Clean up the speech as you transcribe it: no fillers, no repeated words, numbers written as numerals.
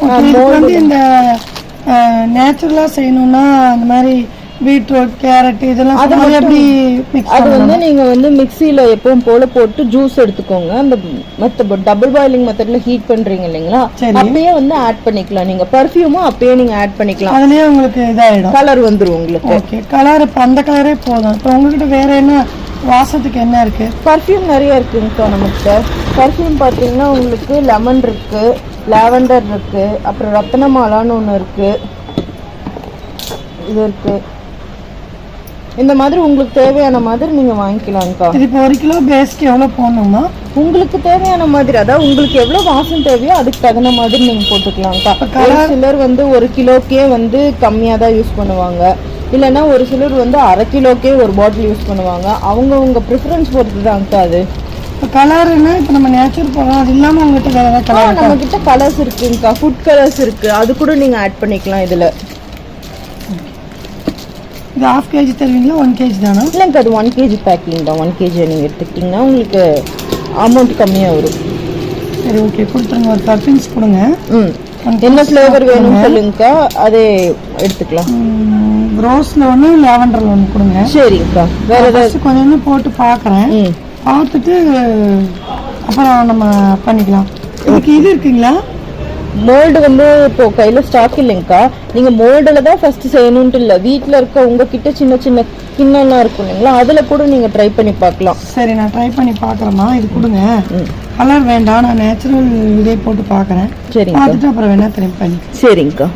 வந்து இந்த நேச்சுரலா செய்யணும்னா அந்த மாதிரி பீட்ரூட் கேரட் இதெல்லாம் எப்படி அது வந்து நீங்க வந்து மிக்ஸில எப்பவும் போல போட்டு ஜூஸ் எடுத்துக்கோங்க. அந்த மத்த டபுள் பாயிலிங் மெத்தட்ல ஹீட் பண்றீங்க இல்லைங்களா, அப்பயே வந்து ஆட் பண்ணிக்கலாம். நீங்க பர்ஃபியூமும் அப்பயே நீங்க ஆட் பண்ணிக்கலாம். அதுலயே உங்களுக்கு இதாயிடும், கலர் வந்துரும் உங்களுக்கு. ஓகே, கலர் இப்ப அந்த கலரே போதும். இப்போ உங்ககிட்ட வேற என்ன வாசத்துக்கு என்ன இருக்கு? பர்ஃபியூம் நிறைய இருக்குங்கக்கா நம்மகிட்ட. பர்ஃபியூம் பாத்தீங்கன்னா உங்களுக்கு லெமன் இருக்கு, லாவெண்டர் இருக்கு, அப்புறம் ரத்னமாலான்னு ஒன்று இருக்கு, இது இருக்கு. இந்த மாதிரி உங்களுக்கு தேவையான மாதிரி நீங்க வாங்கிக்கலாம்க்கா. இது இப்போ 1 கிலோ பேஸ்க்கு எவ்வளவு போடணுமா? உங்களுக்கு தேவையான மாதிரி, அதாவது உங்களுக்கு எவ்வளவு வாசம் தேவையோ அதுக்கு தகுந்த மாதிரி நீங்க போட்டுக்கலாம்க்கா. ஒரு சிலர் வந்து 1 கிலோக்கே வந்து கம்மியா தான் யூஸ் பண்ணுவாங்க, இல்லைன்னா ஒரு சிலர் வந்து 1/2 கிலோக்கே ஒரு பாட்டில் யூஸ் பண்ணுவாங்க. அவங்க ப்ரிஃபரன்ஸ் பொறுத்து தான்க்கா அது. இப்போ கலர்னா இப்போ நம்ம நேச்சுரல் போடுறோம், அது இல்லாமல் உங்ககிட்ட வேற ஏதாவது கலர்? நம்ம கிட்ட கலர்ஸ் இருக்குங்கக்கா, ஃபுட் கலர்ஸ் இருக்கு, அது கூட நீங்க ஆட் பண்ணிக்கலாம் இதுல. இது 1/2 kg தருவீங்களா 1 kg தானா? இல்லைங்க, அது 1 kg பேக்கிங் தான். 1 kg நீங்கள் எடுத்துக்கிட்டிங்கன்னா உங்களுக்கு அமௌண்ட் கம்மியாக வரும். சரி, ஓகே, கொடுத்துருங்க. ஒரு பர்ஃப்யூம்ஸ் கொடுங்க. என்ன ஃப்ளேவர் வேணும்னு சொல்லுங்கக்கா, அதே எடுத்துக்கலாம். ரோஸில் ஒன்று, லாவெண்டரில் ஒன்று கொடுங்க. சரிங்கக்கா. வேற ஏதாவது கொஞ்சம் போட்டு பார்க்குறேன், பார்த்துட்டு அப்புறம் நம்ம பண்ணிக்கலாம். இதுக்கு இது இருக்குங்களா? மோல்டு வந்து இப்போ கையில் ஸ்டாக் இல்லைங்கக்கா. நீங்கள் மோல்டில் தான் ஃபஸ்ட்டு செய்யணுன்ட்டு இல்லை, வீட்டில் இருக்க உங்ககிட்ட சின்ன சின்ன கிண்ணம்லாம் இருக்கும் இல்லைங்களா, அதில் கூட நீங்கள் ட்ரை பண்ணி பார்க்கலாம். சரி, நான் ட்ரை பண்ணி பார்க்குறேம்மா. இது கொடுங்க. கலர் வேண்டாம், நான் நேச்சுரல் இதே போட்டு பார்க்குறேன். சரிங்க, பார்த்துட்டு அப்புறம் வேணா திரும்பி பண்ணி. சரிங்கக்கா.